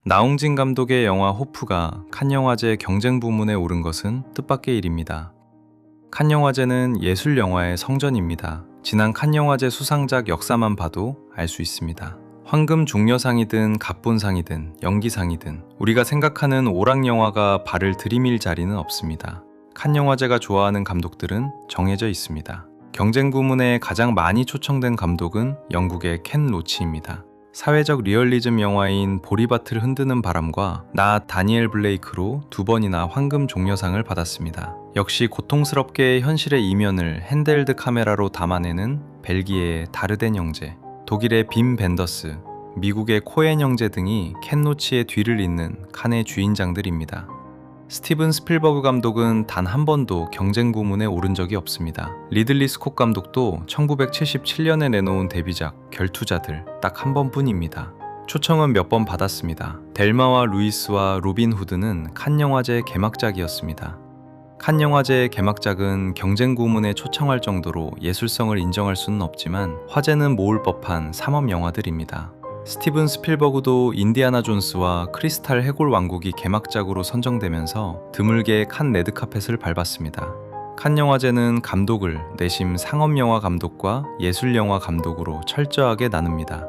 나홍진 감독의 영화 호프가 칸 영화제 경쟁 부문에 오른 것은 뜻밖의 일입니다. 칸 영화제는 예술 영화의 성전입니다. 지난 칸 영화제 수상작 역사만 봐도 알 수 있습니다. 황금 종려상이든 갑본상이든 연기상이든 우리가 생각하는 오락 영화가 발을 들이밀 자리는 없습니다. 칸 영화제가 좋아하는 감독들은 정해져 있습니다. 경쟁 부문에 가장 많이 초청된 감독은 영국의 켄 로치입니다. 사회적 리얼리즘 영화인 보리밭을 흔드는 바람과 나 다니엘 블레이크로 2번이나 황금 종려상을 받았습니다. 역시 고통스럽게 현실의 이면을 핸드헬드 카메라로 담아내는 벨기에의 다르덴 형제, 독일의 빔 벤더스, 미국의 코엔 형제 등이 켄 로치의 뒤를 잇는 칸의 주인장들입니다. 스티븐 스필버그 감독은 단 한 번도 경쟁 부문에 오른 적이 없습니다. 리들리 스콧 감독도 1977년에 내놓은 데뷔작 결투자들 딱 한 번뿐입니다. 초청은 몇 번 받았습니다. 델마와 루이스와 로빈 후드는 칸 영화제 개막작이었습니다. 칸 영화제의 개막작은 경쟁 부문에 초청할 정도로 예술성을 인정할 수는 없지만 화제는 모을 법한 상업 영화들입니다. 스티븐 스필버그도 인디아나 존스와 크리스탈 해골 왕국이 개막작으로 선정되면서 드물게 칸 레드카펫을 밟았습니다. 칸 영화제는 감독을 내심 상업영화 감독과 예술영화 감독으로 철저하게 나눕니다.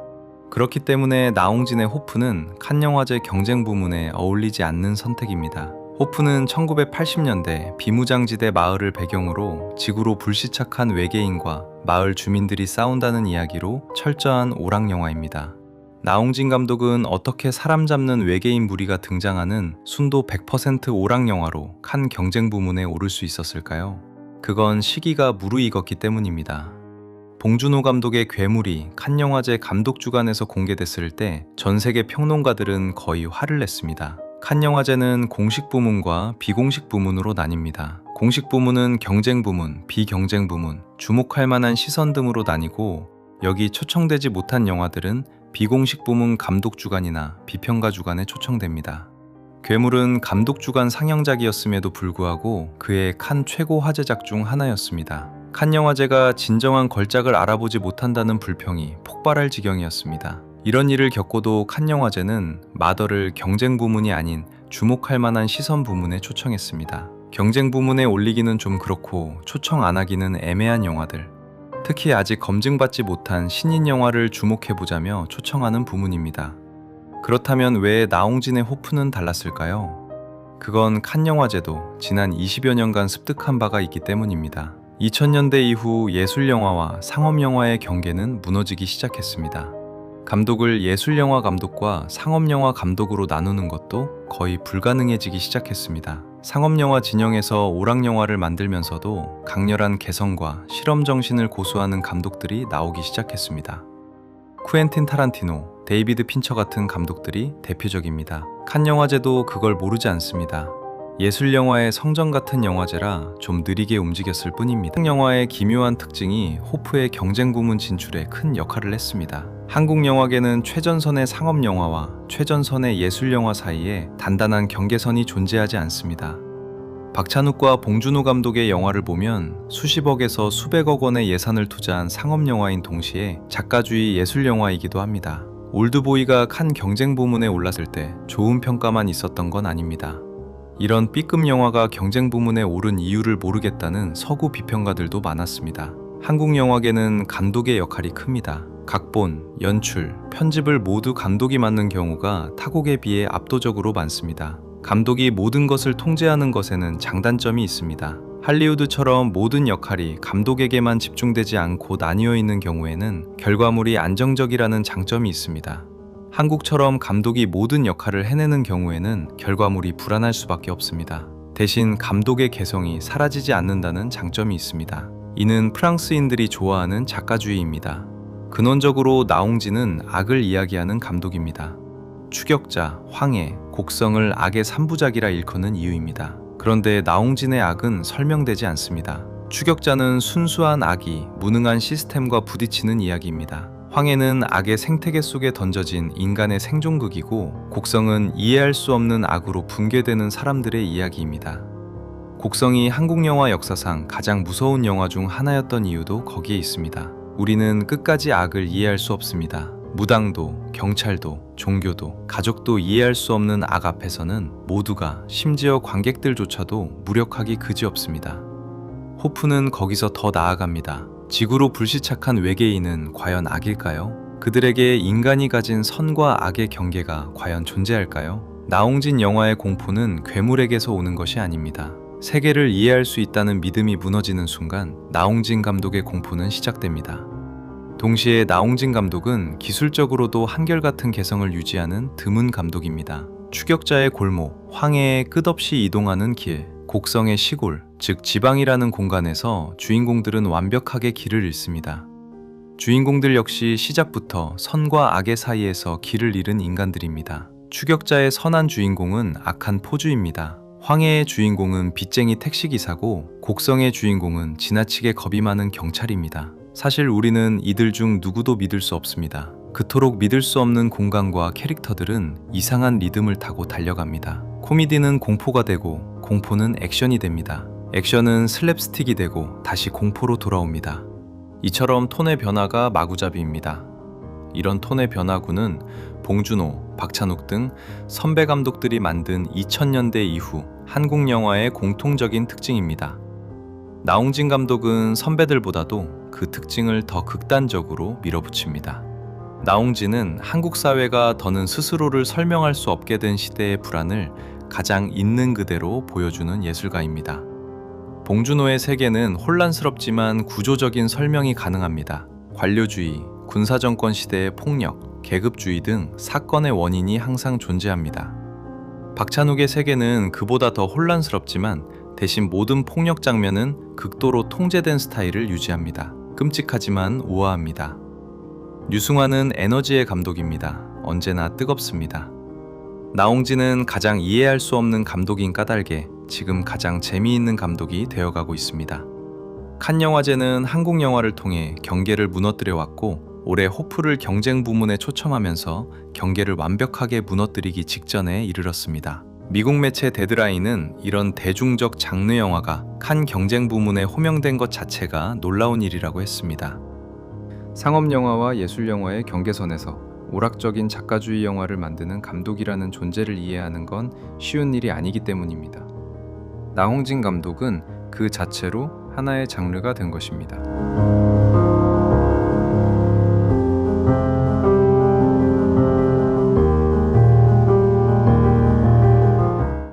그렇기 때문에 나홍진의 호프는 칸 영화제 경쟁 부문에 어울리지 않는 선택입니다. 호프는 1980년대 비무장지대 마을을 배경으로 지구로 불시착한 외계인과 마을 주민들이 싸운다는 이야기로 철저한 오락영화입니다. 나홍진 감독은 어떻게 사람 잡는 외계인 무리가 등장하는 순도 100% 오락영화로 칸 경쟁 부문에 오를 수 있었을까요? 그건 시기가 무르익었기 때문입니다. 봉준호 감독의 괴물이 칸 영화제 감독 주간에서 공개됐을 때 전 세계 평론가들은 거의 화를 냈습니다. 칸 영화제는 공식 부문과 비공식 부문으로 나뉩니다. 공식 부문은 경쟁 부문, 비경쟁 부문, 주목할 만한 시선 등으로 나뉘고 여기 초청되지 못한 영화들은 비공식 부문 감독 주간이나 비평가 주간에 초청됩니다. 괴물은 감독 주간 상영작이었음에도 불구하고 그의 칸 최고 화제작 중 하나였습니다. 칸 영화제가 진정한 걸작을 알아보지 못한다는 불평이 폭발할 지경이었습니다. 이런 일을 겪고도 칸 영화제는 마더를 경쟁 부문이 아닌 주목할 만한 시선 부문에 초청했습니다. 경쟁 부문에 올리기는 좀 그렇고 초청 안 하기는 애매한 영화들, 특히 아직 검증받지 못한 신인 영화를 주목해보자며 초청하는 부문입니다. 그렇다면 왜 나홍진의 호프는 달랐을까요? 그건 칸 영화제도 지난 20여 년간 습득한 바가 있기 때문입니다. 2000년대 이후 예술영화와 상업영화의 경계는 무너지기 시작했습니다. 감독을 예술영화 감독과 상업영화 감독으로 나누는 것도 거의 불가능해지기 시작했습니다. 상업영화 진영에서 오락영화를 만들면서도 강렬한 개성과 실험정신을 고수하는 감독들이 나오기 시작했습니다. 쿠엔틴 타란티노, 데이비드 핀처 같은 감독들이 대표적입니다. 칸 영화제도 그걸 모르지 않습니다. 예술영화의 성전 같은 영화제라 좀 느리게 움직였을 뿐입니다. 영화의 기묘한 특징이 호프의 경쟁 부문 진출에 큰 역할을 했습니다. 한국 영화계는 최전선의 상업영화와 최전선의 예술영화 사이에 단단한 경계선이 존재하지 않습니다. 박찬욱과 봉준호 감독의 영화를 보면 수십억에서 수백억 원의 예산을 투자한 상업영화인 동시에 작가주의 예술영화이기도 합니다. 올드보이가 칸 경쟁 부문에 올랐을 때 좋은 평가만 있었던 건 아닙니다. 이런 B급 영화가 경쟁 부문에 오른 이유를 모르겠다는 서구 비평가들도 많았습니다. 한국 영화계는 감독의 역할이 큽니다. 각본, 연출, 편집을 모두 감독이 맡는 경우가 타국에 비해 압도적으로 많습니다. 감독이 모든 것을 통제하는 것에는 장단점이 있습니다. 할리우드처럼 모든 역할이 감독에게만 집중되지 않고 나뉘어 있는 경우에는 결과물이 안정적이라는 장점이 있습니다. 한국처럼 감독이 모든 역할을 해내는 경우에는 결과물이 불안할 수밖에 없습니다. 대신 감독의 개성이 사라지지 않는다는 장점이 있습니다. 이는 프랑스인들이 좋아하는 작가주의입니다. 근원적으로 나홍진은 악을 이야기하는 감독입니다. 추격자, 황해, 곡성을 악의 3부작이라 일컫는 이유입니다. 그런데 나홍진의 악은 설명되지 않습니다. 추격자는 순수한 악이 무능한 시스템과 부딪히는 이야기입니다. 황해는 악의 생태계 속에 던져진 인간의 생존극이고 곡성은 이해할 수 없는 악으로 붕괴되는 사람들의 이야기입니다. 곡성이 한국 영화 역사상 가장 무서운 영화 중 하나였던 이유도 거기에 있습니다. 우리는 끝까지 악을 이해할 수 없습니다. 무당도, 경찰도, 종교도, 가족도 이해할 수 없는 악 앞에서는 모두가, 심지어 관객들조차도 무력하기 그지없습니다. 호프는 거기서 더 나아갑니다. 지구로 불시착한 외계인은 과연 악일까요? 그들에게 인간이 가진 선과 악의 경계가 과연 존재할까요? 나홍진 영화의 공포는 괴물에게서 오는 것이 아닙니다. 세계를 이해할 수 있다는 믿음이 무너지는 순간 나홍진 감독의 공포는 시작됩니다. 동시에 나홍진 감독은 기술적으로도 한결같은 개성을 유지하는 드문 감독입니다. 추격자의 골목, 황해에 끝없이 이동하는 길, 곡성의 시골, 즉 지방이라는 공간에서 주인공들은 완벽하게 길을 잃습니다. 주인공들 역시 시작부터 선과 악의 사이에서 길을 잃은 인간들입니다. 추격자의 선한 주인공은 악한 포주입니다. 황해의 주인공은 빚쟁이 택시기사고 곡성의 주인공은 지나치게 겁이 많은 경찰입니다. 사실 우리는 이들 중 누구도 믿을 수 없습니다. 그토록 믿을 수 없는 공간과 캐릭터들은 이상한 리듬을 타고 달려갑니다. 코미디는 공포가 되고 공포는 액션이 됩니다. 액션은 슬랩스틱이 되고 다시 공포로 돌아옵니다. 이처럼 톤의 변화가 마구잡이입니다. 이런 톤의 변화구는 봉준호, 박찬욱 등 선배 감독들이 만든 2000년대 이후 한국 영화의 공통적인 특징입니다. 나홍진 감독은 선배들보다도 그 특징을 더 극단적으로 밀어붙입니다. 나홍진은 한국 사회가 더는 스스로를 설명할 수 없게 된 시대의 불안을 가장 있는 그대로 보여주는 예술가입니다. 봉준호의 세계는 혼란스럽지만 구조적인 설명이 가능합니다. 관료주의, 군사정권 시대의 폭력, 계급주의 등 사건의 원인이 항상 존재합니다. 박찬욱의 세계는 그보다 더 혼란스럽지만 대신 모든 폭력 장면은 극도로 통제된 스타일을 유지합니다. 끔찍하지만 우아합니다. 류승환은 에너지의 감독입니다. 언제나 뜨겁습니다. 나홍진은 가장 이해할 수 없는 감독인 까닭에 지금 가장 재미있는 감독이 되어가고 있습니다. 칸 영화제는 한국 영화를 통해 경계를 무너뜨려 왔고 올해 호프를 경쟁 부문에 초청하면서 경계를 완벽하게 무너뜨리기 직전에 이르렀습니다. 미국 매체 데드라인은 이런 대중적 장르 영화가 칸 경쟁 부문에 호명된 것 자체가 놀라운 일이라고 했습니다. 상업 영화와 예술 영화의 경계선에서 오락적인 작가주의 영화를 만드는 감독이라는 존재를 이해하는 건 쉬운 일이 아니기 때문입니다. 나홍진 감독은 그 자체로 하나의 장르가 된 것입니다.